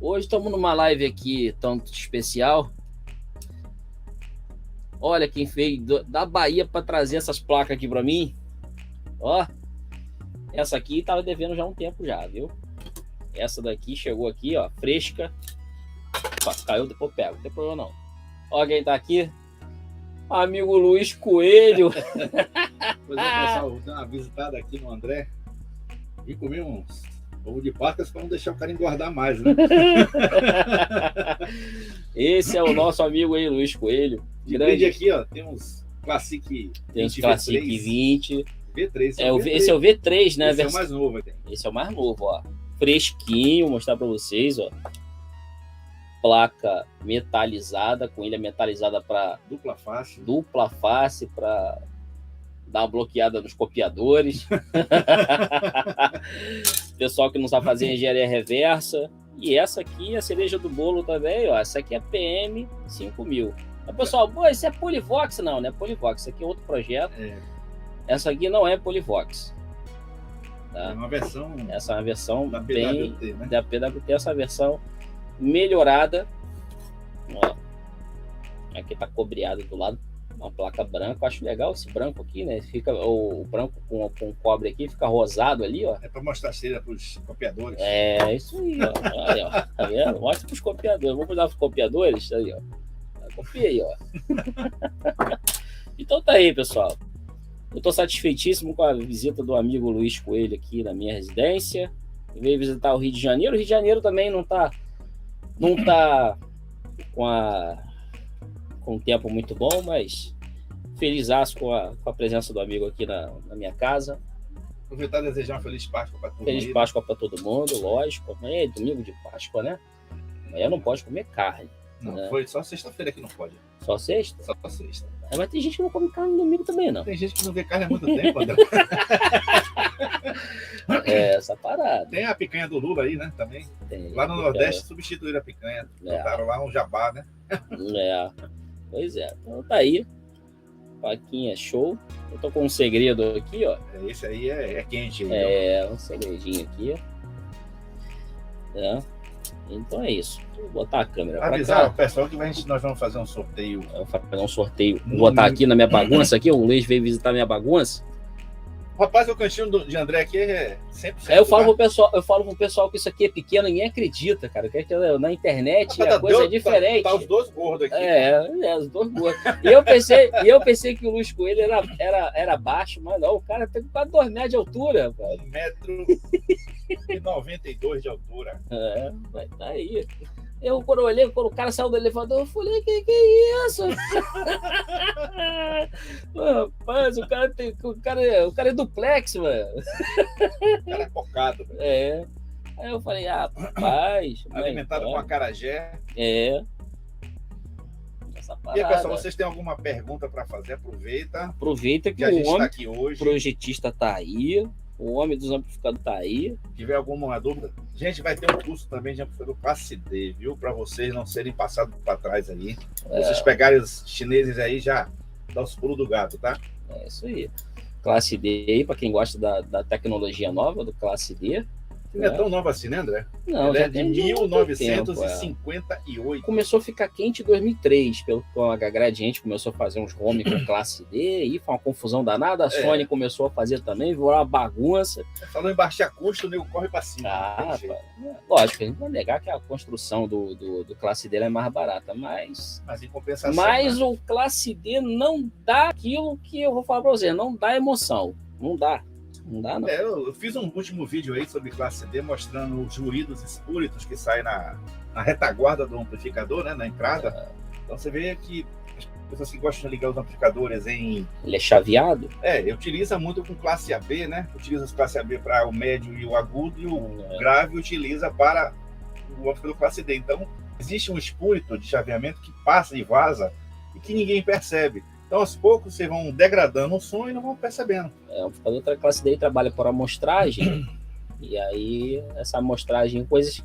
Hoje estamos numa live aqui tanto especial. Olha quem veio da Bahia para trazer essas placas aqui para mim. Ó, essa aqui tava devendo já há um tempo já, viu? Essa daqui chegou aqui, ó, fresca. Opa, caiu, depois pego, não tem problema não. Ó quem tá aqui. Amigo Luiz Coelho. Pois é, pessoal, vou dar uma visitada aqui no André. Vim comer uns ovo de Páscoa para não deixar o cara engordar mais, né? Esse é o nosso amigo aí, Luiz Coelho. De brinde aqui, ó, tem uns Classic 20. Tem uns Classic 20. V3. Esse é o V3, né? Esse é o mais novo aqui. Esse é o mais novo, ó. Fresquinho, vou mostrar para vocês, ó. Placa metalizada, com ilha metalizada para dupla face para dar uma bloqueada nos copiadores. Pessoal que não sabe fazer engenharia reversa. E essa aqui é a cereja do bolo também, ó. Essa aqui é PM 5000. Mas, pessoal, pô, isso é Polivox? Não é Polivox. Isso aqui é outro projeto. Essa aqui não é Polivox. Tá? É uma versão. Essa é uma versão da bem PWT, né? da PWT, essa versão melhorada. Ó, aqui tá cobreado do lado, uma placa branca. Eu acho legal esse branco aqui, né? Fica o branco com cobre aqui, fica rosado ali, ó. É para mostrar a cera para os copiadores. É isso aí, ó. Aí, ó. Tá vendo? Mostra para os copiadores. Vamos dar para os copiadores, aí, ó. Copia aí, ó. Então tá aí, pessoal. Eu tô satisfeitíssimo com a visita do amigo Luiz Coelho aqui na minha residência. Ele veio visitar o Rio de Janeiro. O Rio de Janeiro também não tá com um tempo muito bom, mas felizaço com a presença do amigo aqui na minha casa. Aproveitar e desejar uma feliz Páscoa para todo mundo. Feliz Páscoa para todo mundo, lógico. Amanhã é domingo de Páscoa, né? Amanhã não pode comer carne. Não, né? Foi só sexta-feira que não pode. Só sexta? Só sexta. Mas tem gente que não come carne no domingo também, não. Tem gente que não vê carne há muito tempo, André. É essa parada. Tem a picanha do Lula aí, né? Também. Tem, lá no Nordeste substituíram a picanha. Botaram lá um jabá, né? É. Pois é. Então tá aí. Paquinha show. Eu tô com um segredo aqui, ó. Esse aí é quente. Aí, um segredinho aqui. É. Então é isso. Vou botar a câmera pra avisar cá. o pessoal que nós vamos fazer um sorteio. Eu vou fazer um sorteio. Vou botar aqui na minha bagunça aqui. O Luiz veio visitar minha bagunça. Rapaz, o cantinho de André aqui é 100%. Aí eu falo pro pessoal que isso aqui é pequeno, ninguém acredita, cara. Que na internet a coisa é diferente. Tá os dois gordos aqui. Os dois gordos. E eu pensei que o Luiz Coelho era baixo, mas não, o cara tem quase 2 metros de altura. 1,92 m de altura. Vai tá aí. Eu, quando olhei, quando o cara saiu do elevador, eu falei, que é isso? Rapaz, o cara é duplex, mano. O cara é focado. Aí eu falei, rapaz. Alimentado com acarajé. Essa E parada. aí, pessoal, vocês têm alguma pergunta para fazer? Aproveita que a gente o homem está aqui hoje. Projetista tá aí. O homem dos amplificadores tá aí. Se tiver alguma dúvida, gente, vai ter um curso também de amplificador Classe D, viu? Para vocês não serem passados para trás aí. Vocês pegarem os chineses aí, já dá os pulos do gato, tá? É isso aí. Classe D aí, para quem gosta da tecnologia nova do Classe D. Não é tão nova assim, né, André? Não, ele já é de tem 1958. Começou a ficar quente em 2003, quando a Gradiente começou a fazer uns home com Classe D, e foi uma confusão danada. A Sony começou a fazer também, virou uma bagunça. Falou em baixar custo, o nego corre para cima. Lógico, a gente vai negar que a construção do Classe D é mais barata, mas em compensação. Mas o Classe D não dá aquilo que eu vou falar para você, não dá emoção, não dá. Não dá, não. Eu fiz um último vídeo aí sobre Classe D, mostrando os ruídos espúritos que saem na retaguarda do amplificador, né, na entrada. Então você vê que as pessoas que gostam de ligar os amplificadores em... Ele é chaveado? Utiliza muito com classe AB, né? Utiliza as classe AB para o médio e o agudo, e o grave utiliza para o amplificador Classe D. Então, existe um espúrito de chaveamento que passa e vaza e que ninguém percebe. Então, aos poucos, vocês vão degradando o som e não vão percebendo. O amplificador da Classe D trabalha por amostragem, e aí essa amostragem, coisas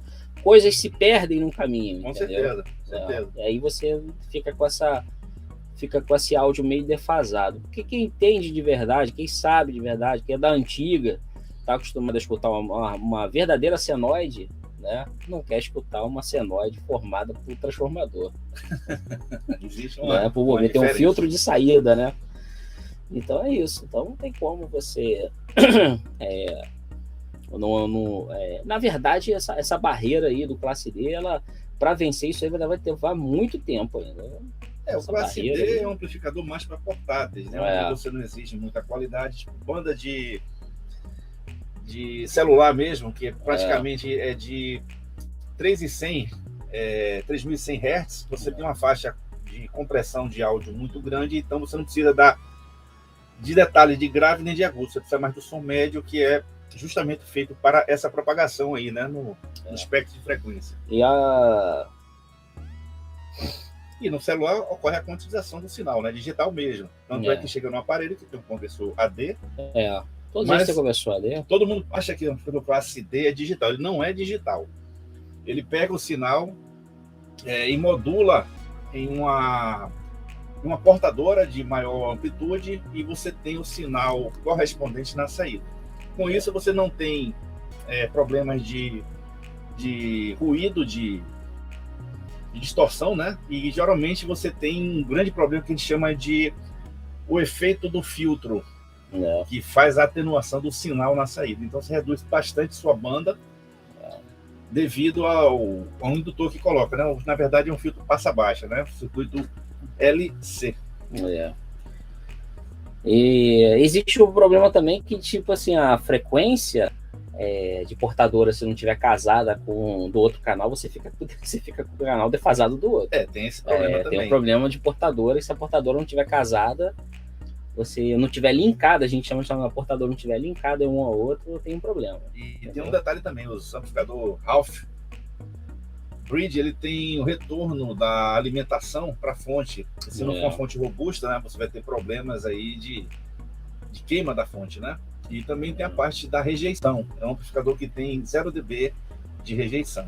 se perdem no caminho. Com entendeu? certeza. E aí você fica com esse áudio meio defasado. Porque quem entende de verdade, quem sabe de verdade, quem é da antiga, está acostumado a escutar uma verdadeira senoide, né, não quer escutar uma senoide formada por transformador. Existe Né? Por momento tem um filtro de saída, né? Então é isso. Então não tem como você... na verdade, essa barreira aí do Classe D, para vencer isso aí vai levar muito tempo ainda. O Classe D é um amplificador mais para portáteis, né? Onde você não exige muita qualidade, tipo banda de celular mesmo, que praticamente é de 3.100 Hz, você tem uma faixa de compressão de áudio muito grande, então você não precisa de detalhe de grave nem de agudo, você precisa mais do som médio, que é justamente feito para essa propagação aí, né, no espectro de frequência. E no celular ocorre a quantização do sinal, né, digital mesmo. Tanto é que chega no aparelho que tem um conversor AD. Todos eles têm conversor AD. Todo mundo acha que o Classe D é digital. Ele não é digital. Ele pega o sinal e modula em uma portadora de maior amplitude e você tem o sinal correspondente na saída. Com isso, você não tem problemas de ruído, de distorção, né? E geralmente você tem um grande problema que a gente chama de o efeito do filtro, que faz a atenuação do sinal na saída. Então você reduz bastante sua banda devido ao indutor que coloca, né? Na verdade é um filtro passa-baixa, né? Circuito LC. E existe um problema também que, tipo assim, a frequência de portadora, se não tiver casada com do outro canal, você fica com o canal defasado do outro. Tem esse problema também. Tem um problema de portadora, e se a portadora não tiver casada, você não tiver linkada, a gente chama de a portadora não tiver linkada em um ao outro, tem um problema. E tem um detalhe também, o amplificador Half Bridge, ele tem o retorno da alimentação para a fonte. Se não for uma fonte robusta, né, você vai ter problemas aí de queima da fonte, né? E também tem a parte da rejeição. É um amplificador que tem 0 dB de rejeição.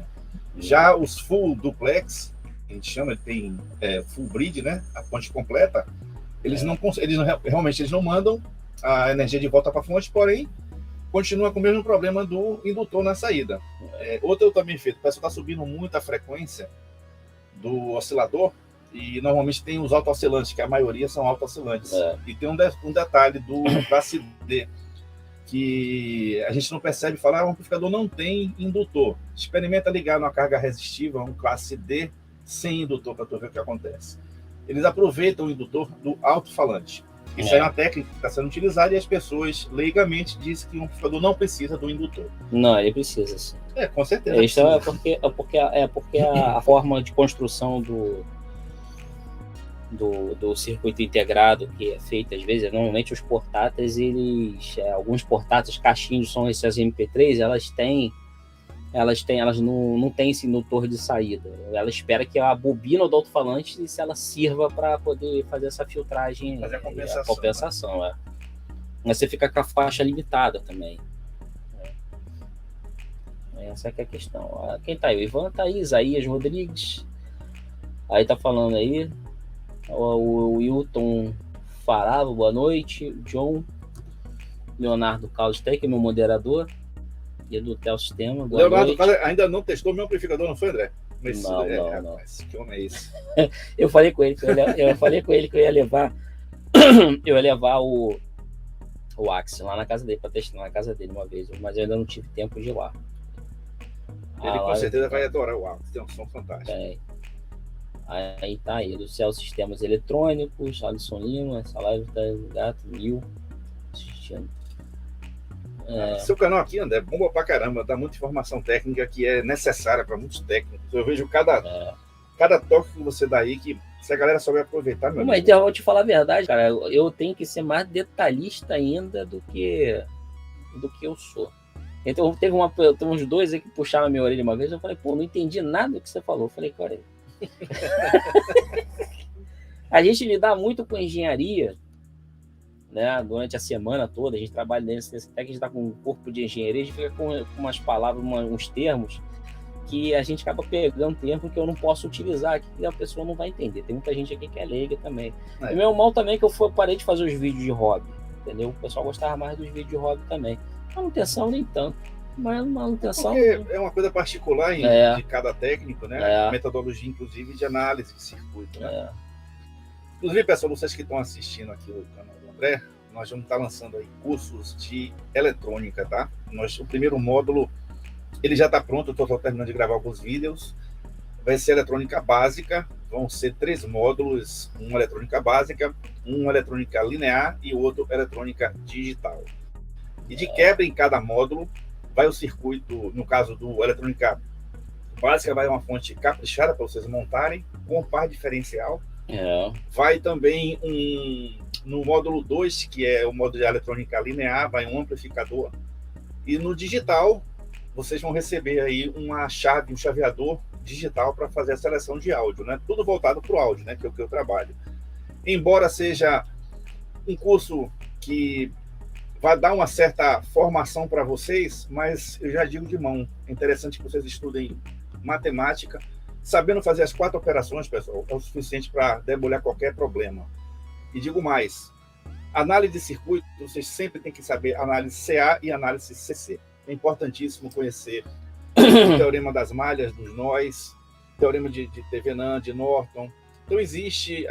Já os full duplex, a gente chama, tem full bridge, né? A fonte completa. Eles realmente não mandam a energia de volta para a fonte, porém continua com o mesmo problema do indutor na saída. Outro também feito, o pessoal está subindo muito a frequência do oscilador e normalmente tem os auto-oscilantes, que a maioria são auto-oscilantes. E tem um detalhe do Classe D, que a gente não percebe, falar, o amplificador não tem indutor. Experimenta ligar numa carga resistiva, um Classe D sem indutor, para tu ver o que acontece. Eles aproveitam o indutor do alto-falante. Isso é uma técnica que está sendo utilizada e as pessoas leigamente dizem que o amplificador não precisa do indutor. Não, ele precisa, sim. Com certeza. Isso é porque a forma de construção do circuito integrado que é feito às vezes, normalmente os portáteis, alguns portáteis, caixinhos, são essas MP3, elas não têm esse indutor de saída. Ela espera que a bobina do alto-falante se ela sirva para poder fazer essa filtragem, fazer a compensação. Mas você fica com a faixa limitada também. Essa que é a questão. Quem tá aí? O Ivan tá aí, Isaías Rodrigues. Aí tá falando aí. O Wilton Farava, boa noite. John Leonardo Carlos Teck, meu moderador. E do Tel Sistema. Leonardo ainda não testou meu amplificador, não foi, André? Mas, não. Rapaz, que homem é esse? Eu falei com ele que eu ia levar o Axel lá na casa dele, para testar na casa dele uma vez, mas eu ainda não tive tempo de ir lá. Ele com certeza vai adorar o Axel, tem um som fantástico. Aí tá aí, do Céu Sistemas Eletrônicos, Alisson Lima, essa live tá Gato, Mil, assistindo. Seu canal aqui, André, bomba pra caramba, dá muita informação técnica que é necessária para muitos técnicos. Eu vejo cada toque que você dá aí, que se a galera souber aproveitar, mas eu vou te falar a verdade, cara, eu tenho que ser mais detalhista ainda do que eu sou. Então teve uns dois aí que puxaram a minha orelha uma vez, eu falei, não entendi nada do que você falou. Eu falei, cara, a gente lida muito com engenharia, né, durante a semana toda, a gente trabalha nesse até que a gente está com um corpo de engenharia, a gente fica com umas palavras, uns termos que a gente acaba pegando termo que eu não posso utilizar, que a pessoa não vai entender. Tem muita gente aqui que é leiga também. E meu mal também que eu parei de fazer os vídeos de hobby, entendeu? O pessoal gostava mais dos vídeos de hobby também. Manutenção nem tanto. Mas manutenção. Porque é uma coisa particular de cada técnico, né? Metodologia, inclusive, de análise de circuito, né? Inclusive, pessoal, vocês que estão assistindo aqui o canal do André, nós vamos estar lançando aí cursos de eletrônica, tá? O primeiro módulo, ele já está pronto, eu estou terminando de gravar alguns vídeos. Vai ser eletrônica básica, vão ser 3 módulos, um eletrônica básica, um eletrônica linear e outro eletrônica digital. E de quebra em cada módulo, vai o circuito, no caso do eletrônica básica, vai uma fonte caprichada para vocês montarem, com par diferencial. Vai também no módulo 2, que é o módulo de eletrônica linear, vai um amplificador. E no digital, vocês vão receber aí uma chave, um chaveador digital para fazer a seleção de áudio, né? Tudo voltado para o áudio, né? Que é o que eu trabalho. Embora seja um curso que vai dar uma certa formação para vocês, mas eu já digo de mão, é interessante que vocês estudem matemática. Sabendo fazer as 4 operações, pessoal, é o suficiente para debulhar qualquer problema. E digo mais, análise de circuito, vocês sempre têm que saber análise CA e análise CC. É importantíssimo conhecer o teorema das malhas, dos nós, teorema de Thevenin, de Norton. Então, existe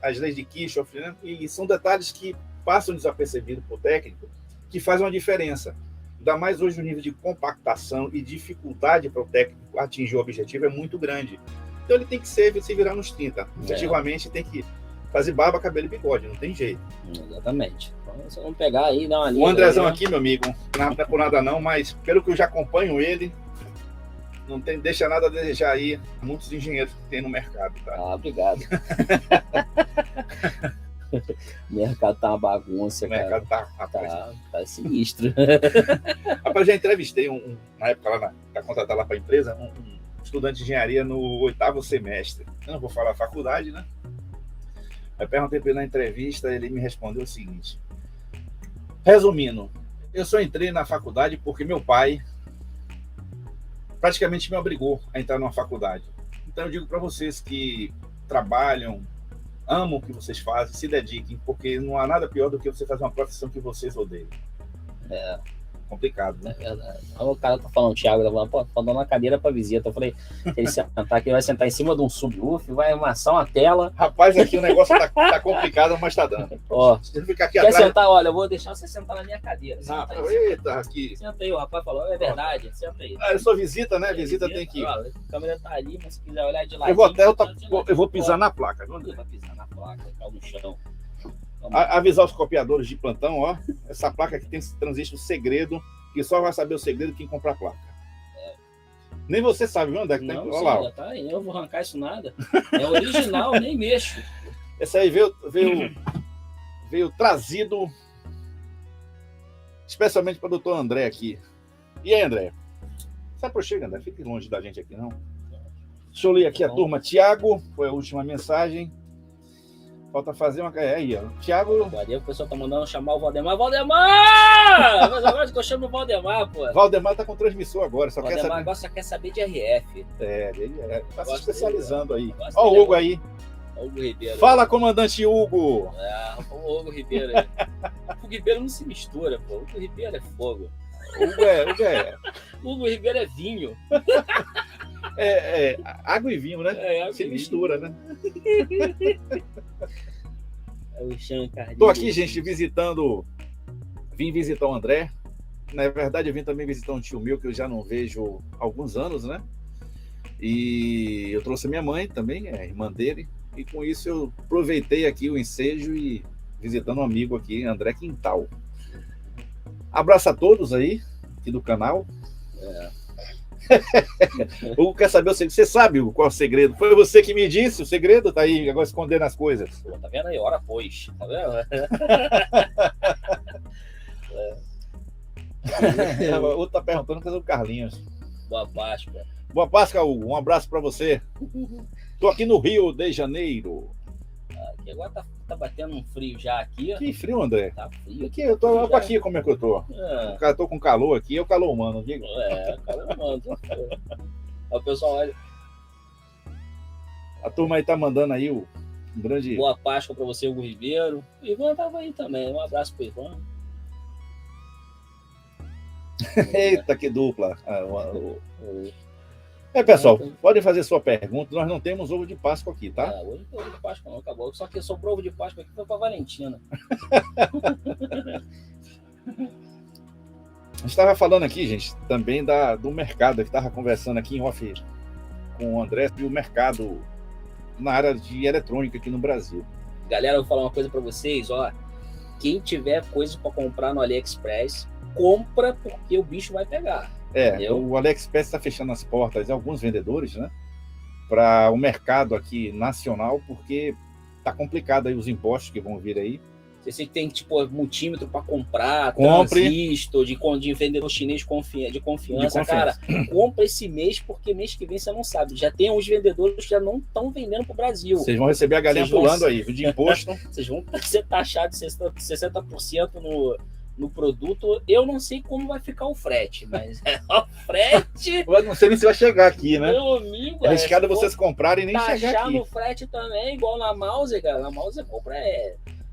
as leis de Kirchhoff, né? E são detalhes que passam desapercebidos para o técnico, que fazem uma diferença. Ainda mais hoje o nível de compactação e dificuldade para o técnico atingir o objetivo é muito grande. Então, ele tem que se virar nos 30. Efetivamente, tem que fazer barba, cabelo e bigode, não tem jeito. Exatamente. Então, vocês vão pegar aí, dar uma lida. O Andrezão aí, né? aqui, meu amigo, não é por nada não, mas pelo que eu já acompanho ele, não deixa nada a desejar aí muitos engenheiros que tem no mercado, tá? Obrigado. O mercado tá uma bagunça, o mercado cara. Tá sinistro. Rapaz, já entrevistei na época lá para contratar lá para a empresa, um estudante de engenharia no 8º semestre. Eu não vou falar faculdade, né? Aí perguntei para ele na entrevista, ele me respondeu o seguinte: resumindo, eu só entrei na faculdade porque meu pai praticamente me obrigou a entrar numa faculdade. Então eu digo para vocês que trabalham, amam o que vocês fazem, se dediquem, porque não há nada pior do que você fazer uma profissão que vocês odeiam. Complicado, né? É verdade. O cara tá falando, o Thiago, tá falando, pô, tá dando uma cadeira pra visita. Eu falei, se ele sentar aqui, ele vai sentar em cima de um subwoofer, vai amassar uma tela. Rapaz, aqui o negócio tá complicado, mas tá dando. Ó, se ficar aqui quer atrás... sentar? Olha, eu vou deixar você sentar na minha cadeira. Eita, aqui. Senta aí, o rapaz falou, é verdade, senta aí. Eu sou visita, né? Visita tem que ir. Ó, a câmera tá ali, mas se quiser olhar de lá. Eu vou pisar na placa. Você vai pisar na placa, caiu no chão. Avisar os copiadores de plantão, ó. Essa placa aqui tem esse transistor segredo, que só vai saber o segredo quem comprar a placa. Nem você sabe, viu, André? Não, olha lá. Já tá aí, eu vou arrancar isso nada. É original, nem mexo. Esse aí veio trazido especialmente para o doutor André aqui. E aí, André? Se aproxima, André. Fique longe da gente aqui, não. Deixa eu ler aqui a turma. Tiago, foi a última mensagem. Falta fazer uma... aí, ó. Tiago... O pessoal tá mandando chamar o Valdemar. Valdemar! Mas agora que eu chamo o Valdemar, pô. Valdemar tá com transmissor agora. Valdemar só quer saber de RF. Ele tá se especializando aí. Ó o Hugo aí. Hugo Ribeiro. Fala, comandante Hugo. O Hugo Ribeiro aí. O Hugo Ribeiro não se mistura, pô. O Hugo Ribeiro é fogo. Hugo Ribeiro é vinho. Água e vinho, né? Se mistura, né? É o Shankar. Tô aqui, gente, vim visitar o André. Na verdade, eu vim também visitar um tio meu que eu já não vejo há alguns anos, né? E eu trouxe a minha mãe também, irmã dele. E com isso eu aproveitei aqui o ensejo e visitando um amigo aqui, André Quintal. Abraço a todos aí, aqui do canal. O Hugo quer saber o segredo. Você sabe, Hugo, qual é o segredo? Foi você que me disse o segredo? Tá aí, agora escondendo as coisas. Pô, tá vendo aí? Hora pois. Tá vendo? O outro tá perguntando cadê o Carlinhos. Boa Páscoa. Boa Páscoa, Hugo. Um abraço para você. Tô aqui no Rio de Janeiro. Aqui agora tá batendo um frio já aqui. Que frio, André? Tá frio. Aqui, eu tô aqui como é que eu tô. Eu tô com calor aqui, é o calor humano, diga. Calor humano. O pessoal olha. A turma aí tá mandando aí o grande... Boa Páscoa para você, Hugo Ribeiro. O Ivan tava aí também. Um abraço pro Ivan. Eita, que dupla. Pessoal, podem fazer sua pergunta. Nós não temos ovo de Páscoa aqui, tá? Hoje não tem ovo de Páscoa, não, acabou. Só que sobrou ovo de Páscoa aqui foi pra Valentina. A gente estava falando aqui, gente, também do mercado, que estava conversando aqui em off com o André, e o mercado na área de eletrônica aqui no Brasil. Galera, eu vou falar uma coisa para vocês, ó. Quem tiver coisa para comprar no AliExpress, compra porque o bicho vai pegar. Entendeu? O AliExpress está fechando as portas, alguns vendedores, né, para o mercado aqui nacional, porque tá complicado aí os impostos que vão vir aí. Você tem tipo multímetro para comprar, compre, transistor de vendedor chinês de confiança. Cara, compra esse mês, porque mês que vem você não sabe. Já tem uns vendedores que já não estão vendendo para o Brasil. Vocês vão receber a galinha pulando aí, de imposto. Vocês vão ser taxados de 60% no produto. Eu não sei como vai ficar o frete, mas o frete... Eu não sei nem se vai chegar aqui, né? Meu amigo... É arriscado vocês comprarem e nem chegar aqui. Taxar no frete também, igual na Mouse, cara. Na Mouse você compra...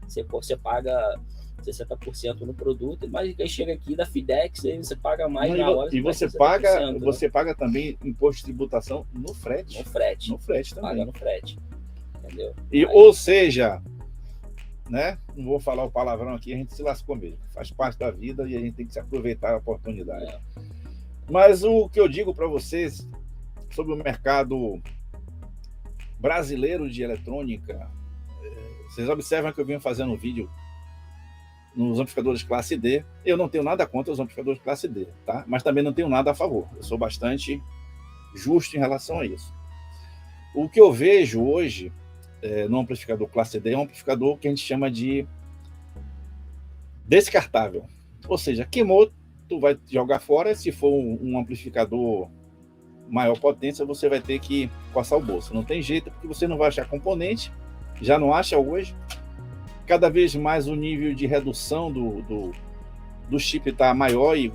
Você paga 60% no produto, mas aí chega aqui da FedEx, aí você paga mais na hora. E você paga também imposto de tributação no frete. No frete também. Paga no frete. Entendeu? Ou seja, né? Não vou falar o palavrão aqui, a gente se lascou mesmo. Faz parte da vida e a gente tem que se aproveitar a oportunidade. Mas o que eu digo para vocês sobre o mercado brasileiro de eletrônica, vocês observam que eu venho fazendo um vídeo nos amplificadores classe D. Eu não tenho nada contra os amplificadores classe D, tá? Mas também não tenho nada a favor. Eu sou bastante justo em relação a isso. O que eu vejo hoje no amplificador classe D é um amplificador que a gente chama de descartável. Ou seja, queimou, tu vai jogar fora. Se for um amplificador maior potência, você vai ter que coçar o bolso. Não tem jeito, porque você não vai achar componente. Já não acha hoje. Cada vez mais o nível de redução do chip está maior e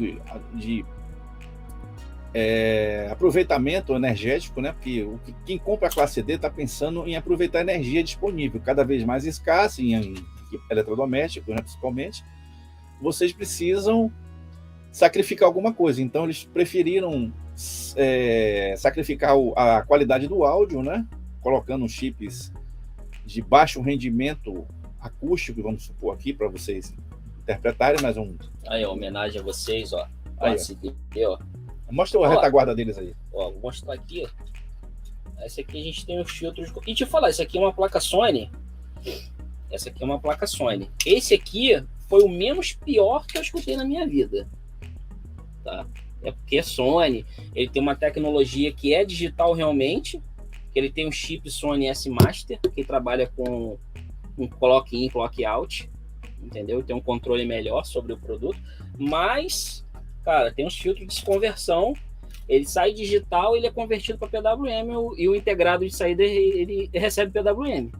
de aproveitamento energético, né? Porque quem compra a classe D está pensando em aproveitar a energia disponível, cada vez mais escassa em eletrodomésticos, né? Principalmente. Vocês precisam sacrificar alguma coisa. Então, eles preferiram sacrificar a qualidade do áudio, né? Colocando chips de baixo rendimento acústico, vamos supor aqui, para vocês interpretarem, mais um... Aí, homenagem a vocês, ó. Aí, ó. Mostra a retaguarda deles aí. Ó, vou mostrar aqui, ó. Essa aqui a gente tem os filtros... E deixa eu falar, isso aqui é uma placa Sony. Essa aqui é uma placa Sony. Esse aqui foi o menos pior que eu escutei na minha vida. Tá? É porque é Sony. Ele tem uma tecnologia que é digital realmente. Ele tem um chip Sony S Master, que trabalha com um clock in, clock out, entendeu? Tem um controle melhor sobre o produto, mas, cara, tem uns filtros de conversão, ele sai digital, ele é convertido para PWM, e o integrado de saída, ele recebe PWM,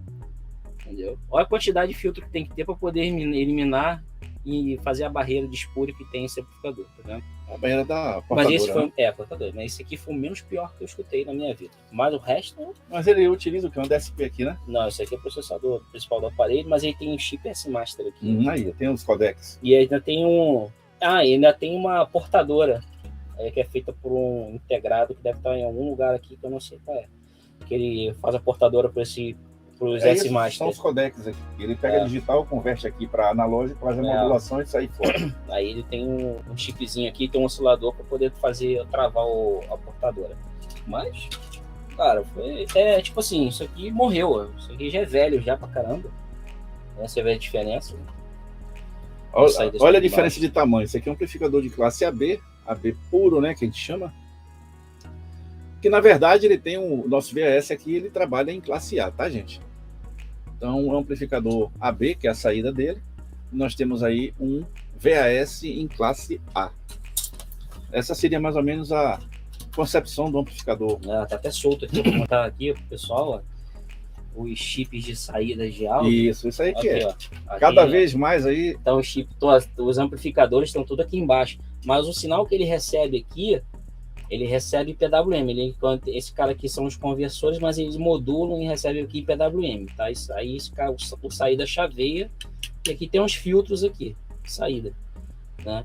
entendeu? Olha a quantidade de filtro que tem que ter para poder eliminar e fazer a barreira de espúrio que tem esse amplificador, tá vendo? A barreira da portadora. Mas esse foi, portador, mas esse aqui foi o menos pior que eu escutei na minha vida. Mas o resto... Mas ele utiliza o que? Um DSP aqui, né? Não, esse aqui é o processador principal do aparelho, mas ele tem um chip S-Master aqui. Aí, tem os codecs. E ainda tem ainda tem uma portadora, que é feita por um integrado que deve estar em algum lugar aqui que eu não sei qual é. Que ele faz a portadora para os S-Master. São os codecs aqui. Ele pega digital, converte aqui para analógico, faz a modulação e sai fora. Aí ele tem um chipzinho aqui, tem um oscilador para poder travar a portadora. Mas, cara, tipo assim, isso aqui morreu. Isso aqui já é velho já pra caramba. Você vê a diferença. Olha a diferença de tamanho. Isso aqui é um amplificador de classe AB puro, né, que a gente chama. Que na verdade ele tem o nosso VAS aqui, ele trabalha em classe A, tá, gente? Então, é um amplificador AB, que é a saída dele. Nós temos aí um VAS em classe A. Essa seria mais ou menos a concepção do amplificador. Tá até solto aqui, vou montar aqui pro pessoal, ó, os chips de saída de áudio. Isso aí que aqui, é. Ó, cada vez mais aí... Então, os amplificadores estão tudo aqui embaixo. Mas o sinal que ele recebe aqui, ele recebe PWM. Esse cara aqui são os conversores, mas eles modulam e recebem aqui PWM, tá? Isso aí, o saída chaveia. E aqui tem uns filtros aqui, saída, né?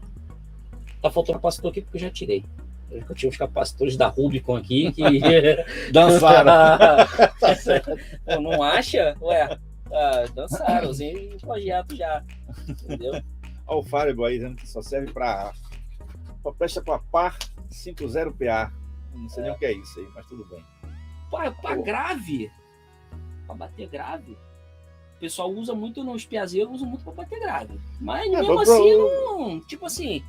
Tá faltando capacitor aqui porque eu já tirei. Eu tinha os capacitores da Rubicon aqui que Dançaram. Tá certo. Não acha? Ué, dançaram, usei um projeto já. Entendeu? Olha o Fábio aí dizendo que só serve para presta para par 50PA. Não sei nem o que é isso aí, mas tudo bem. Pra grave, pra bater grave, o pessoal usa muito nos piazeiros, usa muito pra bater grave. Mas mesmo assim, não, tipo assim,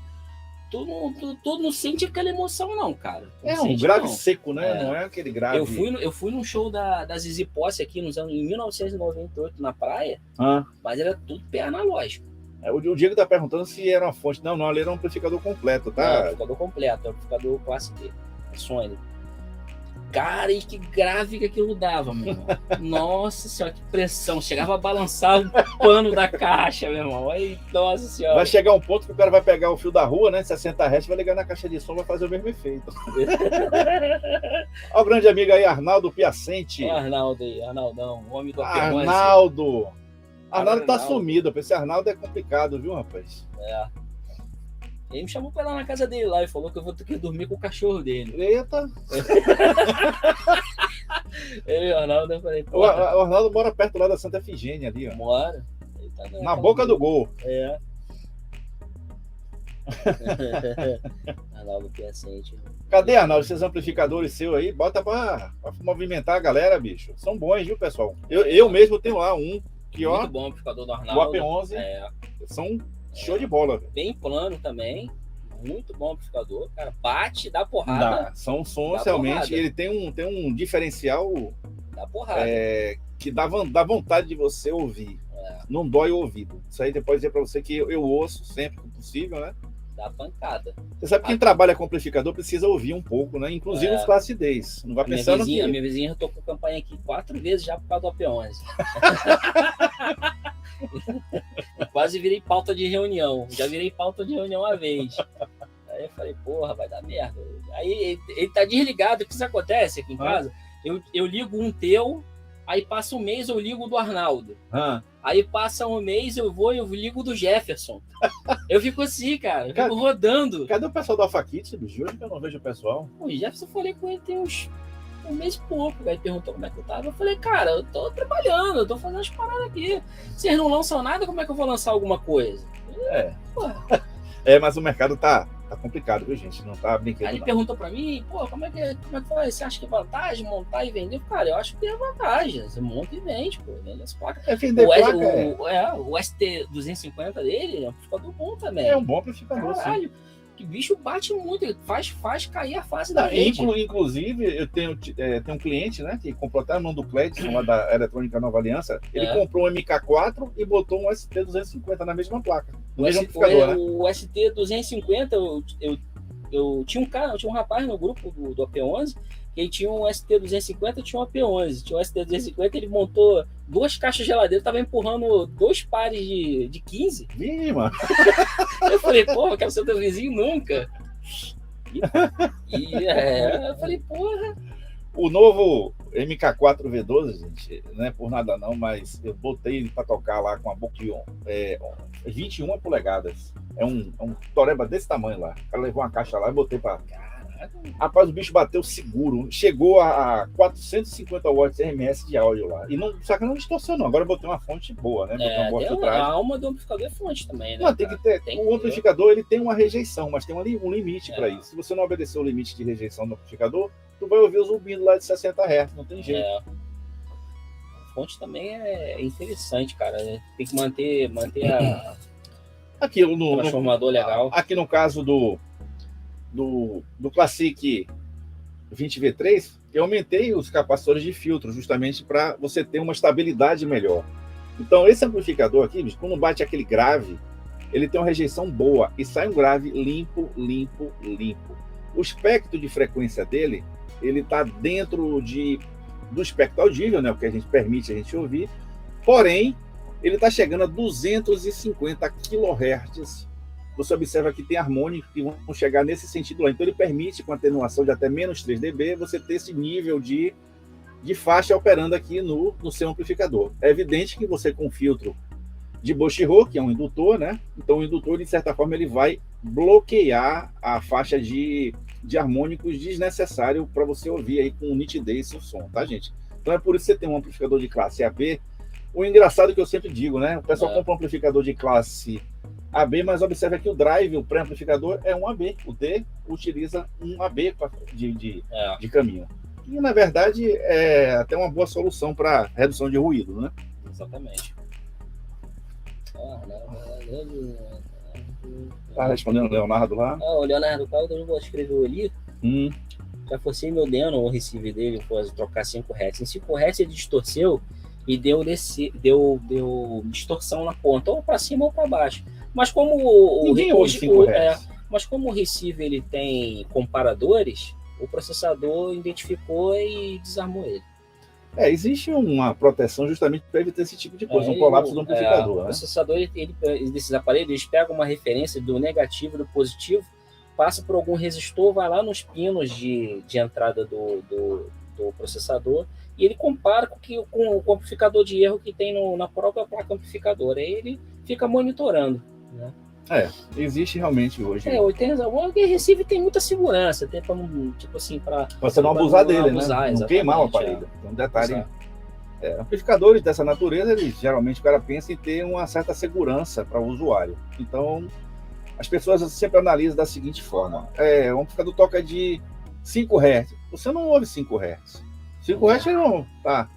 tu não sente aquela emoção, não, cara. Um grave seco, né? Não é aquele grave. Eu fui num show da Zizi Posse aqui em 1998 na praia, mas era tudo pé analógico. O Diego tá perguntando se era uma fonte. Não, ali era um amplificador completo, tá? Não, amplificador completo, amplificador classe D, Sony. Cara, e que grave que aquilo dava, meu irmão. Nossa senhora, que pressão. Chegava a balançar o pano da caixa, meu irmão. Aí, nossa senhora. Vai chegar um ponto que o cara vai pegar o fio da rua, né? 60 Hz, vai ligar na caixa de som, vai fazer o mesmo efeito. Olha o grande amigo aí, Arnaldo Piacente. O Arnaldo aí, Arnaldão, o homem do Arnaldo tá sumido. Esse Arnaldo é complicado, viu, rapaz? Ele me chamou pra ir lá na casa dele lá e falou que eu vou ter que dormir com o cachorro dele. Eita! Eu e o Arnaldo, eu falei, o Arnaldo mora perto lá da Santa Efigênia ali, ó. Mora. Ele tá na boca do gol. Arnaldo Piacente. Cadê, Arnaldo, esses amplificadores seus aí? Bota pra movimentar a galera, bicho. São bons, viu, pessoal? Eu mesmo tenho lá um que, ó. Muito bom o amplificador do Arnaldo. O AP11. São show de bola. Bem plano também. Muito bom o amplificador, cara. Bate, dá porrada. São sons realmente. Ele tem um diferencial. Dá porrada. Que dá vontade de você ouvir. Não dói o ouvido. Isso aí depois dizer pra você que eu ouço sempre que possível, né? Dá pancada. Você sabe que quem trabalha com amplificador precisa ouvir um pouco, né? Inclusive os classe Ds. Não vai pensando que... A minha vizinha tocou campanha aqui 4 vezes já por causa do AP11. Quase virei pauta de reunião. Já virei pauta de reunião uma vez. Aí eu falei, porra, vai dar merda. Aí ele tá desligado. O que isso acontece aqui em casa? Eu ligo um teu, aí passa um mês eu ligo do Arnaldo. Aí passa um mês eu ligo do Jefferson. Eu fico assim, cara. Eu fico rodando. Cadê o pessoal do Alpha Kit, bicho? Hoje que eu não vejo o pessoal. O Jefferson, eu falei com ele tem uns um mês e pouco. Aí perguntou como é que eu tava. Eu falei, cara, eu tô trabalhando, eu tô fazendo as paradas aqui. Vocês não lançam nada, como é que eu vou lançar alguma coisa? Mas o mercado tá complicado, viu, gente? Não tá brincando. Aí ele perguntou pra mim, pô, como é que foi? Você acha que é vantagem montar e vender? Cara, eu acho que tem vantagem. Você monta e vende, pô. Vende as placas. O ST250 dele é um amplificador bom também. É um bom amplificador, sim. Que bicho bate muito, ele faz cair a fase da rede. Inclusive, eu tenho um cliente, né, que comprou até a mão do Cleiton, lá da Eletrônica Nova Aliança. Ele comprou um MK4 e botou um ST250 na mesma placa. No mesmo amplificador, né? O ST250, eu tinha um rapaz no grupo do AP11, que ele tinha um ST250 e tinha um AP11. Tinha um ST250, ele montou 2 caixas de geladeira, tava empurrando 2 pares de 15. Ih, mano. Eu falei, porra, eu quero ser teu vizinho nunca. Eu falei, porra. O novo MK4 V12, gente, não é por nada não, mas eu botei ele para tocar lá com a Bokion 21 polegadas. É um toreba desse tamanho lá. O cara levou uma caixa lá e botei para... Rapaz, o bicho bateu seguro. Chegou a 450 watts RMS de áudio lá. Só que não distorcionou. Agora eu botei uma fonte boa, né? A alma do amplificador é fonte também, né? Não, tem que ter. O amplificador ele tem uma rejeição, mas tem um limite para isso. Se você não obedecer o limite de rejeição do amplificador, tu vai ouvir o zumbido lá de 60 Hz. Não tem jeito. A fonte também é interessante, cara. Tem que manter o transformador legal. Aqui no caso do Classic 20V3, eu aumentei os capacitores de filtro justamente para você ter uma estabilidade melhor. Então, esse amplificador aqui, quando bate aquele grave, ele tem uma rejeição boa e sai um grave limpo. O espectro de frequência dele, ele está dentro do espectro audível, né, o que a gente permite a gente ouvir, porém, ele está chegando a 250 kHz. Você observa que tem harmônicos que vão chegar nesse sentido lá. Então, ele permite, com atenuação de até menos 3 dB, você ter esse nível de faixa operando aqui no seu amplificador. É evidente que você, com filtro de Bochirô, que é um indutor, né? Então o indutor, de certa forma, ele vai bloquear a faixa de harmônicos desnecessário para você ouvir aí com nitidez o som, tá, gente? Então é por isso que você tem um amplificador de classe AB. O engraçado que eu sempre digo, né? O pessoal compra um amplificador de classe AB, mas observa que o drive, o pré-amplificador, é um AB. O D utiliza um AB de caminho. E, na verdade, é até uma boa solução para redução de ruído, né? Exatamente. Tá respondendo o Leonardo lá? O Leonardo Caldo, eu escreveu ali. Já forcei meu Deno, o receiver dele, pode trocar 5 Hz. Em 5 Hz ele distorceu e deu distorção na ponta, ou para cima ou para baixo. Mas como mas como o receiver ele tem comparadores, o processador identificou e desarmou ele. Existe uma proteção justamente para evitar esse tipo de coisa, um colapso do amplificador. O processador, desses aparelhos, eles pegam uma referência do negativo e do positivo, passa por algum resistor, vai lá nos pinos de entrada do processador e ele compara com o amplificador de erro que tem na própria placa amplificadora. Aí ele fica monitorando, né? Existe realmente hoje. O receiver tem muita segurança, tem para você não abusar dele, né? Não queimar o aparelho. Então, detalhe. Amplificadores dessa natureza, geralmente o cara pensa em ter uma certa segurança para o usuário. Então, as pessoas sempre analisam da seguinte forma: o amplificador toca de 5 Hz. Você não ouve 5 Hz. 5 Hz não tá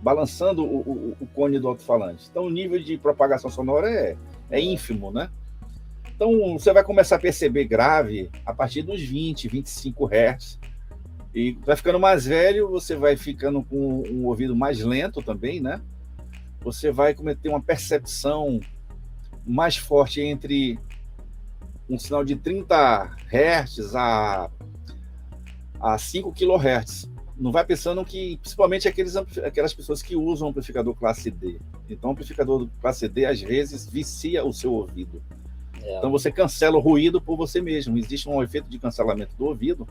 balançando o cone do alto-falante. Então, o nível de propagação sonora é ínfimo, né? Então, você vai começar a perceber grave a partir dos 20, 25 Hz. E vai ficando mais velho, você vai ficando com um ouvido mais lento também, né? Você vai ter uma percepção mais forte entre um sinal de 30 Hz a 5 kHz. Não vai pensando que, principalmente aquelas pessoas que usam amplificador classe D. Então, o amplificador classe D, às vezes, vicia o seu ouvido. Então, você cancela o ruído por você mesmo. Existe um efeito de cancelamento do ouvido,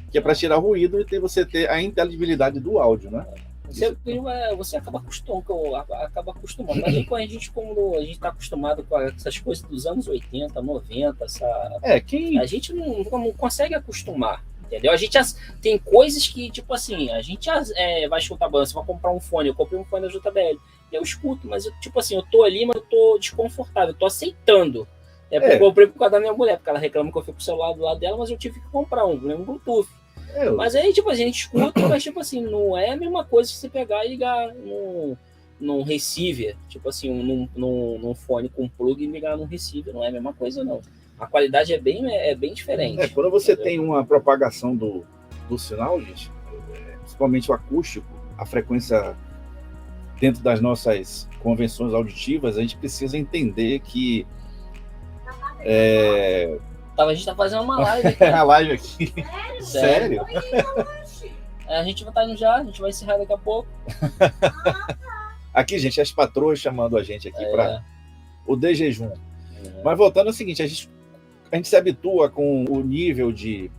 que é para tirar o ruído e você ter a inteligibilidade do áudio, né? Você acaba acostumando. Mas a gente está acostumado com essas coisas dos anos 80, 90, a gente não consegue acostumar, entendeu? A gente tem coisas que, tipo assim, a gente vai escutar banda, você vai comprar um fone, eu comprei um fone da JBL, eu escuto, mas eu tô ali, mas eu tô desconfortável, eu tô aceitando. Porque eu comprei por causa da minha mulher, porque ela reclama que eu fico com o celular do lado dela, mas eu tive que comprar um Bluetooth. Mas aí, a gente escuta, mas, não é a mesma coisa que você pegar e ligar num receiver, num fone com plug e ligar num receiver, não é a mesma coisa, não. A qualidade é bem diferente. Quando você tem uma propagação do sinal, gente, principalmente o acústico, a frequência dentro das nossas convenções auditivas, a gente precisa entender que a gente tá fazendo uma live aqui. A live aqui. Sério? A gente vai estar indo já, a gente vai encerrar daqui a pouco. Aqui, gente, as patroas chamando a gente aqui para o de jejum. Mas voltando ao seguinte, a gente se habitua com o nível de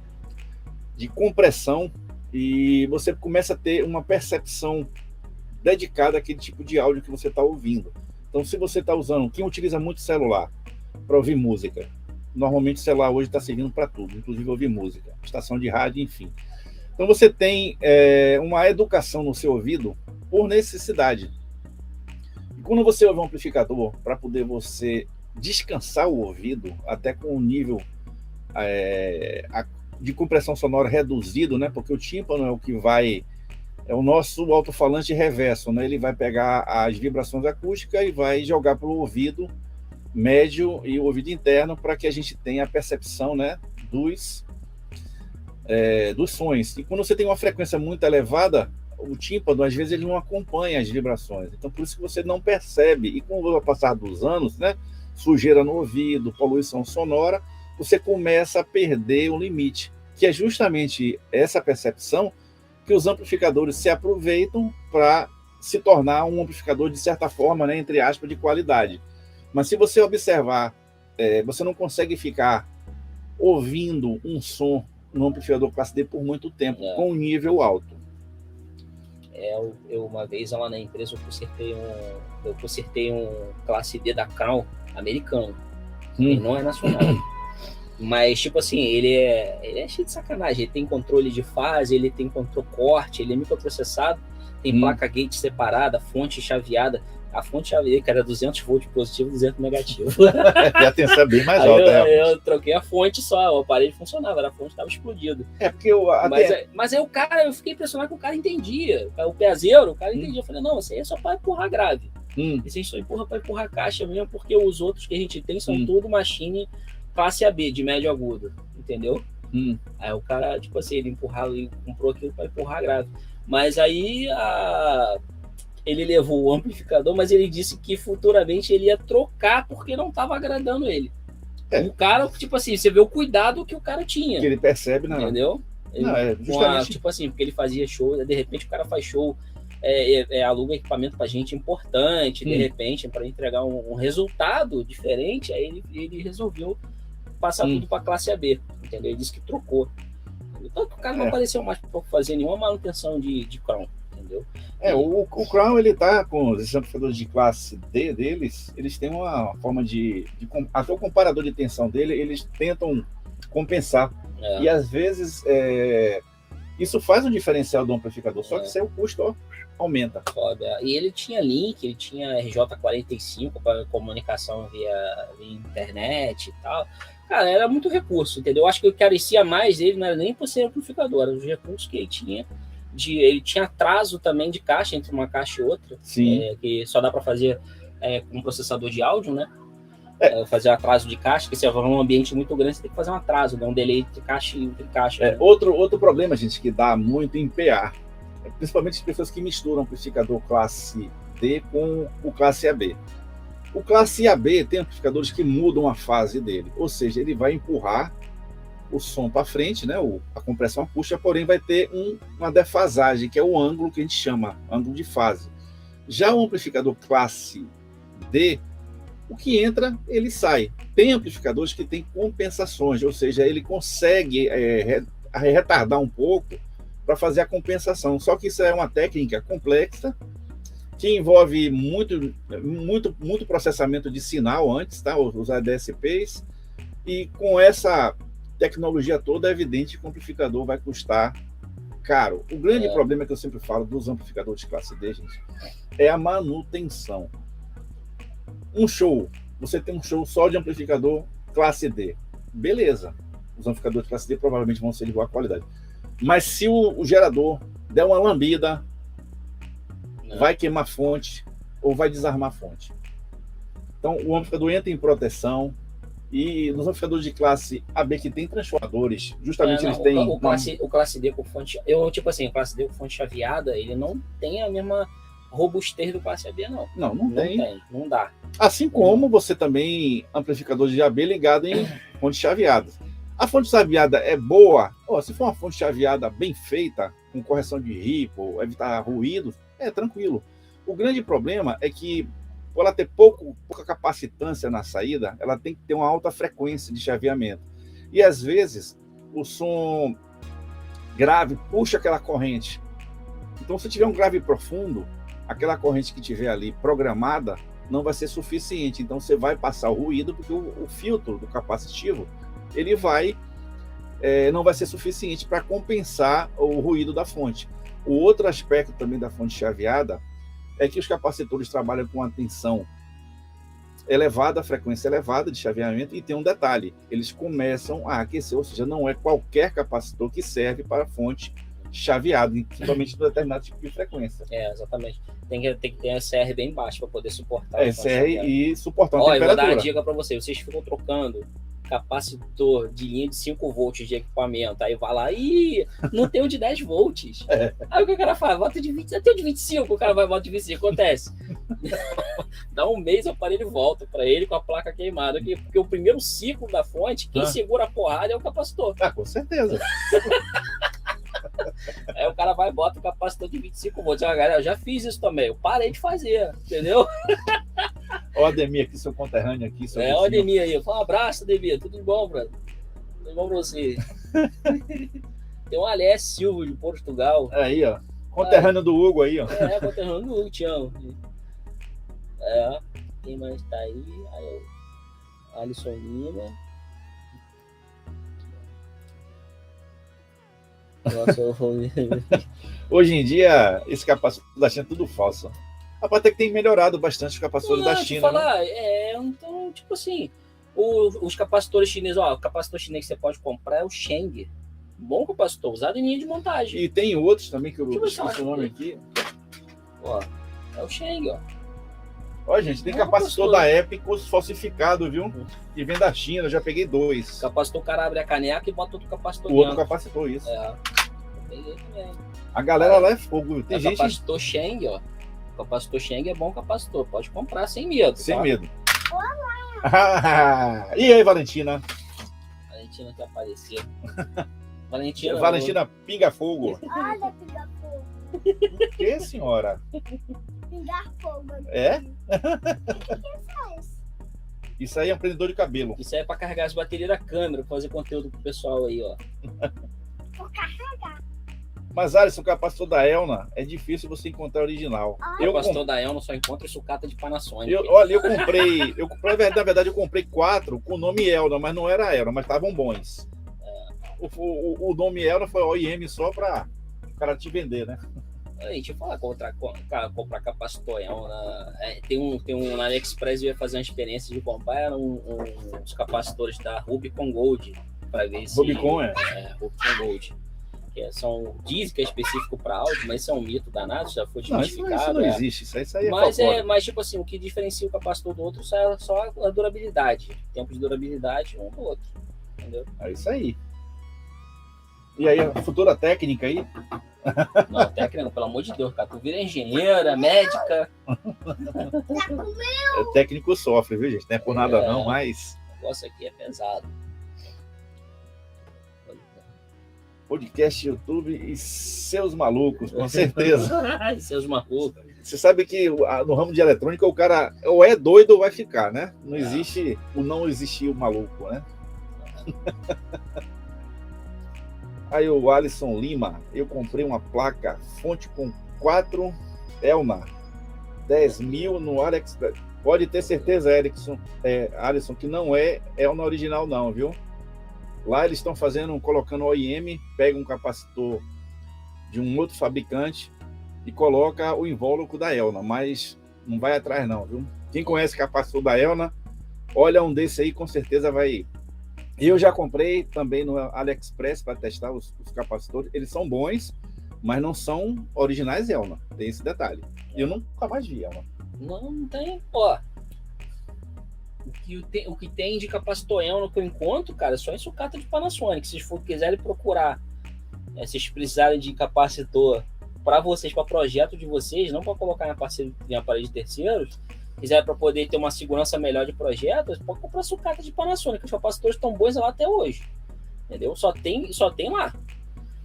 compressão e você começa a ter uma percepção dedicada àquele tipo de áudio que você está ouvindo. Então, se você está usando, quem utiliza muito celular para ouvir música, normalmente o celular hoje está servindo para tudo, inclusive ouvir música, estação de rádio, enfim. Então você tem uma educação no seu ouvido por necessidade. E quando você ouve um amplificador, para poder você descansar o ouvido, até com um nível de compressão sonora reduzido, né? Porque o tímpano é o nosso alto-falante reverso, né? Ele vai pegar as vibrações acústicas e vai jogar para o ouvido médio e o ouvido interno para que a gente tenha a percepção, né, dos sons. E quando você tem uma frequência muito elevada, o tímpano, às vezes, ele não acompanha as vibrações. Então, por isso que você não percebe. E com o passar dos anos, né, sujeira no ouvido, poluição sonora, você começa a perder o limite, que é justamente essa percepção que os amplificadores se aproveitam para se tornar um amplificador, de certa forma, né, entre aspas, de qualidade. Mas se você observar, você não consegue ficar ouvindo um som no amplificador classe D por muito tempo, com um nível alto. Uma vez lá na empresa eu consertei um classe D da Crown americano. Ele não é nacional. Mas, tipo assim, ele é cheio de sacanagem. Ele tem controle de fase, ele tem controle corte, ele é microprocessado, tem placa gate separada, fonte chaveada. A fonte chaveada, que era 200 volts positivo, 200 negativo. E a tensão é bem mais alta. Eu troquei a fonte só, o aparelho funcionava, a fonte estava explodido. Porque mas aí o cara, eu fiquei impressionado que o cara entendia. O peazeiro, o cara entendia. Eu falei, não, isso aí é só para empurrar grave. Isso aí só empurra para empurrar caixa mesmo, porque os outros que a gente tem são tudo machine classe AB, de médio agudo, entendeu? Aí o cara, tipo assim, ele comprou aquilo para empurrar grave. Mas aí ele levou o amplificador, mas ele disse que futuramente ele ia trocar porque não estava agradando ele. O cara, tipo assim, você vê o cuidado que o cara tinha. Que ele percebe, não. Entendeu? Justamente... tipo assim, porque ele fazia show, de repente o cara faz show, aluga equipamento pra gente importante, de repente, para entregar um resultado diferente, aí ele resolveu passar tudo para classe AB, entendeu? Ele disse que trocou. Então o cara não apareceu mais para fazer nenhuma manutenção de Crown, entendeu? O Crown, ele tá com os amplificadores de classe D deles, eles têm uma forma até o comparador de tensão dele, eles tentam compensar. E às vezes isso faz um diferencial do amplificador, só que o custo aumenta. E ele tinha link, ele tinha RJ45 para comunicação via internet e tal. Cara, era muito recurso, entendeu? Eu acho que o que carecia mais dele não era nem por ser amplificador, eram os recursos que ele tinha. Ele tinha atraso também de caixa entre uma caixa e outra, que só dá para fazer com um processador de áudio, né? Fazer atraso de caixa, que se for um ambiente muito grande, você tem que fazer um atraso, um delay entre caixa e caixa. Né? Outro problema, gente, que dá muito em PA, principalmente as pessoas que misturam amplificador classe D com o classe AB. O classe AB tem amplificadores que mudam a fase dele, ou seja, ele vai empurrar o som para frente, né? A compressão puxa, porém vai ter uma defasagem, que é o ângulo que a gente chama, ângulo de fase. Já o amplificador classe D, o que entra, ele sai. Tem amplificadores que têm compensações, ou seja, ele consegue retardar um pouco para fazer a compensação. Só que isso é uma técnica complexa, que envolve muito processamento de sinal antes, tá? Os ADSPs, e com essa tecnologia toda, é evidente que o amplificador vai custar caro. O grande problema que eu sempre falo dos amplificadores de classe D, gente, é a manutenção. Você tem um show só de amplificador classe D, beleza, os amplificadores de classe D provavelmente vão ser de boa qualidade, mas se o gerador der uma lambida, vai queimar a fonte ou vai desarmar a fonte. Então o amplificador entra em proteção. E nos amplificadores de classe AB que tem transformadores, justamente eles têm... O classe D com fonte... tipo assim, o classe D com fonte chaveada, ele não tem a mesma robustez do classe AB, não. Não tem. Não dá. Assim como você também amplificador de AB ligado em fontes chaveadas. A fonte chaveada é boa, se for uma fonte chaveada bem feita, com correção de ripple, evitar ruídos, é tranquilo. O grande problema é que, por ela ter pouca capacitância na saída, ela tem que ter uma alta frequência de chaveamento. E, às vezes, o som grave puxa aquela corrente. Então, se tiver um grave profundo, aquela corrente que tiver ali programada não vai ser suficiente. Então, você vai passar o ruído, porque o filtro do capacitivo ele não vai ser suficiente para compensar o ruído da fonte. O outro aspecto também da fonte chaveada é que os capacitores trabalham com a tensão elevada, a frequência elevada de chaveamento, e tem um detalhe, eles começam a aquecer, ou seja, não é qualquer capacitor que serve para fonte chaveada, principalmente de determinado tipo de frequência. Exatamente. Tem que ter SR bem baixo para poder suportar. SR e suportar a temperatura. Eu vou dar uma dica para vocês ficam trocando capacitor de linha de 5 volts de equipamento, aí vai lá, não tem um de 10 volts. Aí o que o cara faz? Bota de 20, até o de 25, o cara vai botar de 25, acontece. Dá um mês, o aparelho volta para ele com a placa queimada, porque o primeiro ciclo da fonte, quem segura a porrada é o capacitor. Com certeza. Aí o cara vai e bota o capacitor de 25 volts. Galera, eu já fiz isso também, eu parei de fazer, entendeu? Ó, Ademir, aqui, seu conterrâneo aqui. Ó, Ademir aí. Um abraço, Ademir. Tudo de bom, brother? Tudo de bom pra você. Tem um Alés Silva de Portugal. Aí, ó. Conterrâneo do Hugo aí, ó. Conterrâneo do Hugo, te amo. Quem mais tá aí? Alisson Lima. Nossa, Hoje em dia, esse capacitor da China é tudo falso. Até que tem melhorado bastante os capacitores da China. Falar, então, tipo assim, os capacitores chineses, o capacitor chinês que você pode comprar é o Sheng. Bom capacitor, usado em linha de montagem. E tem outros também que eu esqueci o nome aqui. É o Sheng, Ó, gente, tem capacitor da Epic falsificado, viu? E vem da China, eu já peguei 2. Capacitor, o cara abre a caneca e bota outro capacitor dentro. Outro capacitor, isso. Eu peguei também. A galera lá é fogo. Tem gente... Capacitor Sheng, O capacitor Sheng é bom capacitor, pode comprar sem medo. Sem medo. E aí, Valentina? Valentina que apareceu. Valentina pinga fogo. Olha, pinga fogo. O que, senhora? Pingar fogo. É? O que faz? Isso aí é um prendedor de cabelo. Isso aí é pra carregar as baterias da câmera, fazer conteúdo pro pessoal aí, ó. Vou carregar. Mas, Alisson, o capacitor da Elna é difícil você encontrar original. O capacitor da Elna só encontra sucata de Panasonic. Olha, eu comprei. Na verdade, eu comprei 4 com o nome Elna, mas não era Elna, mas estavam bons. O nome Elna foi OEM só para o cara te vender, né? Deixa eu falar, comprar capacitor Elna. Tem um na AliExpress, eu ia fazer uma experiência de comprar uns capacitores da Rubicon Gold. Para ver se. Rubicon Rubicon Gold. Dizem que é específico para áudio, mas isso é um mito danado, já foi desmistificado. Isso não existe, isso aí é mas tipo assim, o que diferencia o capacitor do outro é só a durabilidade, tempo de durabilidade um do outro, entendeu? É isso aí. E aí, a futura técnica aí? Não, técnica, pelo amor de Deus, cara, tu vira engenheira, médica. O técnico sofre, viu, gente? Não é por nada não, mas... O negócio aqui é pesado. Podcast, YouTube e seus malucos, com certeza. Seus malucos. Você sabe que no ramo de eletrônica o cara ou é doido ou vai ficar, né? Não existe não existir o maluco, né? Aí o Alisson Lima, eu comprei uma placa fonte com 4 Elna, 10 mil no AliExpress. Pode ter certeza, Alisson, que não é Elna original não, viu? Lá eles estão colocando OEM, pega um capacitor de um outro fabricante e coloca o invólucro da Elna, mas não vai atrás não, viu? Quem conhece capacitor da Elna, olha um desse aí, com certeza vai... Eu já comprei também no AliExpress para testar os capacitores, eles são bons, mas não são originais Elna, tem esse detalhe. Eu nunca mais vi Elna. Não tem, ó. O que tem de capacitor Elna que eu encontro, cara, é só em sucata de Panasonic. Se vocês quiserem procurar, se vocês precisarem de capacitor para vocês, para projeto de vocês, não para colocar em aparelho de terceiros, quiserem para poder ter uma segurança melhor de projetos, pode comprar sucata de Panasonic. Os capacitores estão bons lá até hoje, entendeu? Só tem lá.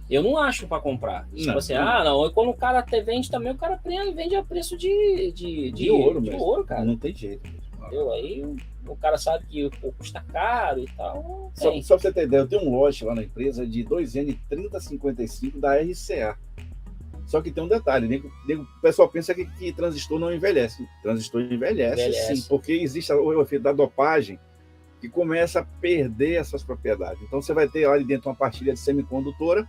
Eu não acho para comprar. Tipo assim, não. E quando o cara até vende também, o cara vende a preço de ouro mesmo. De ouro, cara. Não tem jeito mesmo. Entendeu? Aí o cara sabe que custa caro e tal. Só pra você ter ideia, eu tenho um lote lá na empresa de 2N3055 da RCA. Só que tem um detalhe, o pessoal pensa que transistor não envelhece. Transistor envelhece sim, porque existe o efeito da dopagem que começa a perder essas propriedades. Então você vai ter lá dentro uma partilha de semicondutora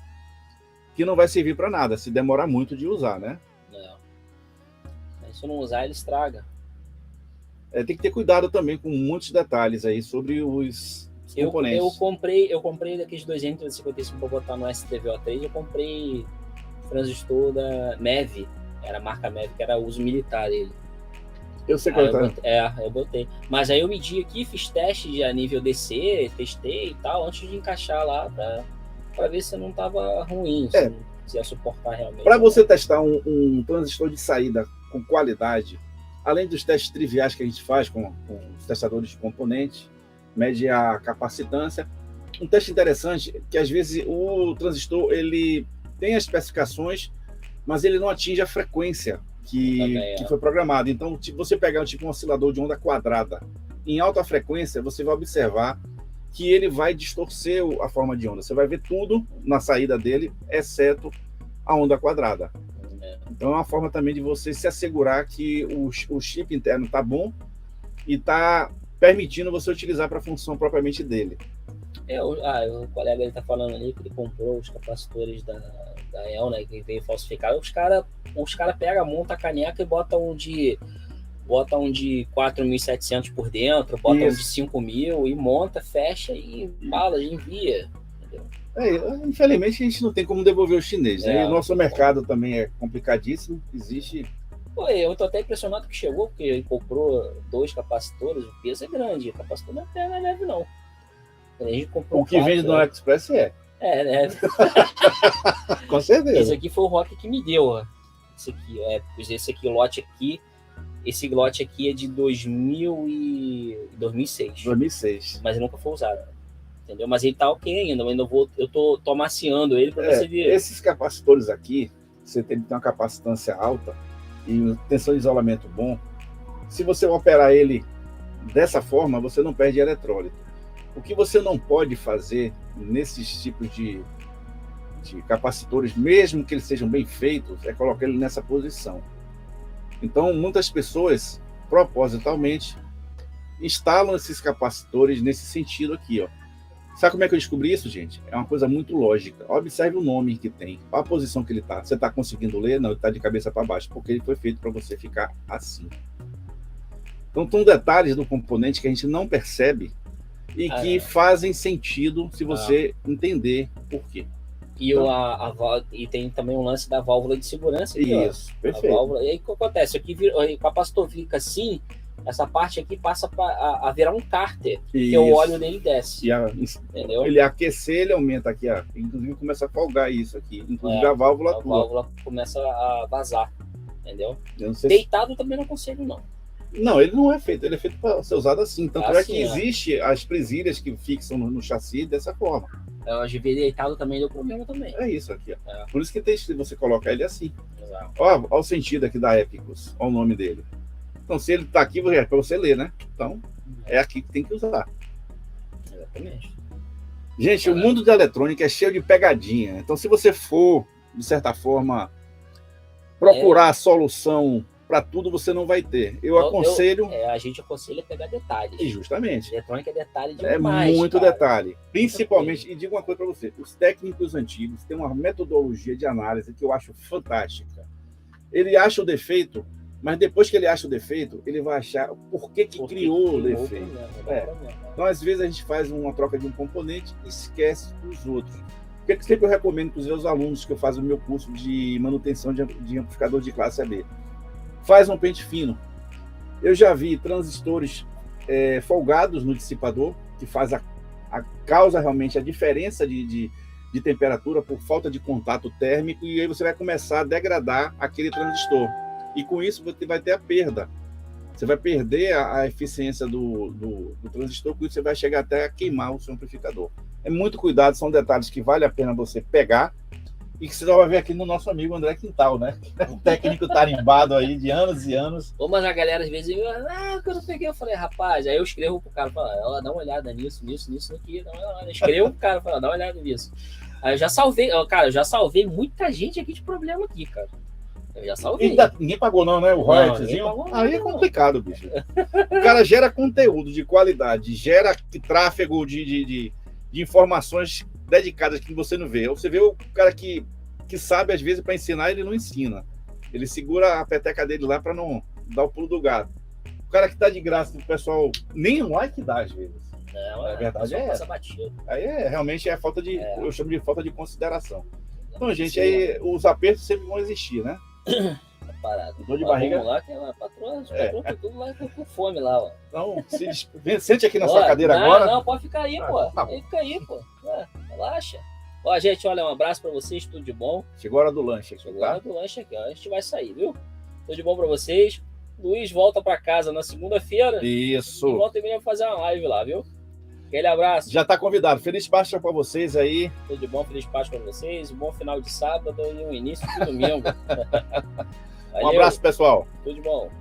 que não vai servir para nada, se demorar muito de usar, né? Não. Se não usar, ele estraga. Tem que ter cuidado também com muitos detalhes aí sobre os componentes. Eu comprei daqueles 255 para botar no STVO3, eu comprei transistor da MEV, era a marca MEV, que era uso militar dele. Eu sei qual eu botei. Mas aí eu medi aqui, fiz teste a nível DC, testei e tal, antes de encaixar lá para ver se não tava ruim, se ia suportar realmente. Para você testar um transistor de saída com qualidade, além dos testes triviais que a gente faz com os testadores de componentes, mede a capacitância. Um teste interessante é que às vezes o transistor ele tem as especificações, mas ele não atinge a frequência que foi programada. Então, se você pegar um oscilador de onda quadrada em alta frequência, você vai observar que ele vai distorcer a forma de onda. Você vai ver tudo na saída dele, exceto a onda quadrada. Então é uma forma também de você se assegurar que o chip interno está bom e está permitindo você utilizar para a função propriamente dele. O colega ele tá falando ali que ele comprou os capacitores da El, né, que veio falsificado. Os cara pegam, monta a caneca e botam um de 4.700 por dentro, botam um de 5.000 e monta, fecha e bala, envia. Entendeu? Infelizmente a gente não tem como devolver o chinês, né? E o nosso mercado também é complicadíssimo, existe. Pô, eu tô até impressionado que chegou, porque ele comprou 2 capacitores, o peso é grande, o capacitor não é leve não. A gente comprou o que vende no AliExpress né? Com certeza. Esse aqui foi o Rock que me deu, ó. Esse lote aqui é de 2006. Mas nunca foi usado. Entendeu? Mas ele tá ok ainda. Eu tô amaciando ele para você ver. Esses capacitores aqui, você tem que ter uma capacitância alta e tensão de isolamento bom. Se você operar ele dessa forma, você não perde eletrólito. O que você não pode fazer nesses tipos de capacitores, mesmo que eles sejam bem feitos, é colocar ele nessa posição. Então, muitas pessoas, propositalmente, instalam esses capacitores nesse sentido aqui, ó. Sabe como é que eu descobri isso, gente? É uma coisa muito lógica. Observe o nome que tem, a posição que ele está. Você está conseguindo ler? Não, ele está de cabeça para baixo, porque ele foi feito para você ficar assim. Então, são detalhes do componente que a gente não percebe e que fazem sentido se você entender por quê. E, e tem também um lance da válvula de segurança. Aqui, isso, perfeito. E aí o que acontece? Aqui o capacitor fica assim, essa parte aqui passa a virar um cárter, que o óleo dele desce. Entendeu? Ele aquecer, ele aumenta aqui, inclusive começa a folgar isso aqui. Inclusive a válvula A válvula começa a vazar, entendeu? Deitado também não aconselho, não. Não, ele não é feito, ele é feito para ser usado assim. Tanto é que existe as presilhas que fixam no chassi dessa forma. O GV deitado também deu problema também. É isso aqui, ó. Por isso que você colocar ele assim. Olha o sentido aqui da Epicus, olha o nome dele. Então, se ele está aqui, é para você ler, né? Então, é aqui que tem que usar. Exatamente. Gente, o mundo da eletrônica é cheio de pegadinha. Então, se você for, de certa forma, procurar a solução para tudo, você não vai ter. Eu aconselho... a gente aconselha pegar detalhes. E justamente. Eletrônica é detalhe demais. É muito detalhe. Principalmente, e digo uma coisa para você, os técnicos antigos têm uma metodologia de análise que eu acho fantástica. Ele acha o defeito, mas depois que ele acha o defeito, ele vai achar por que criou o defeito. Então, às vezes, a gente faz uma troca de um componente e esquece os outros. O que sempre eu recomendo para os meus alunos que eu faço o meu curso de manutenção de amplificador de classe AB? Faz um pente fino. Eu já vi transistores folgados no dissipador, que faz causa realmente a diferença de temperatura por falta de contato térmico, e aí você vai começar a degradar aquele transistor. E com isso você vai ter a perda. Você vai perder a eficiência do transistor, com isso você vai chegar até a queimar o seu amplificador. É muito cuidado, são detalhes que vale a pena você pegar, e que você vai ver aqui no nosso amigo André Quintal, né? Um técnico tarimbado aí de anos e anos. Mas a galera às vezes, quando eu peguei, eu falei, rapaz, aí eu escrevo pro cara, fala, dá uma olhada nisso aqui, escrevo pro cara, fala, dá uma olhada nisso. Aí eu já salvei muita gente aqui de problema aqui, cara. Eu já salvei. Ninguém pagou não, né? O royaltyzinho. Aí é complicado, bicho. O cara gera conteúdo de qualidade, gera tráfego de informações dedicadas que você não vê. Você vê o cara que sabe, às vezes, para ensinar, ele não ensina. Ele segura a peteca dele lá para não dar o pulo do gato. O cara que tá de graça, o pessoal nem um like dá, às vezes. A verdade é essa. Aí realmente é falta de... Eu chamo de falta de consideração. Então, gente, aí os apertos sempre vão existir, né? Tá parado. Dor de barriga. Vamos lá, que a patroa tá tudo lá com fome lá, ó. Então, sente aqui na sua cadeira agora. Não, pode ficar aí, pô. Tá, fica aí, pô. Relaxa. Ó, gente, olha, um abraço pra vocês, tudo de bom. Chegou a hora do lanche aqui, Chegou a hora do lanche aqui, ó. A gente vai sair, viu? Tudo de bom pra vocês. Luiz volta pra casa na segunda-feira. Isso. E volta e meia fazer uma live lá, viu? Aquele abraço. Já tá convidado. Feliz Páscoa pra vocês aí. Tudo de bom, feliz Páscoa pra vocês. Um bom final de sábado e um início de domingo. Um abraço, pessoal. Tudo de bom.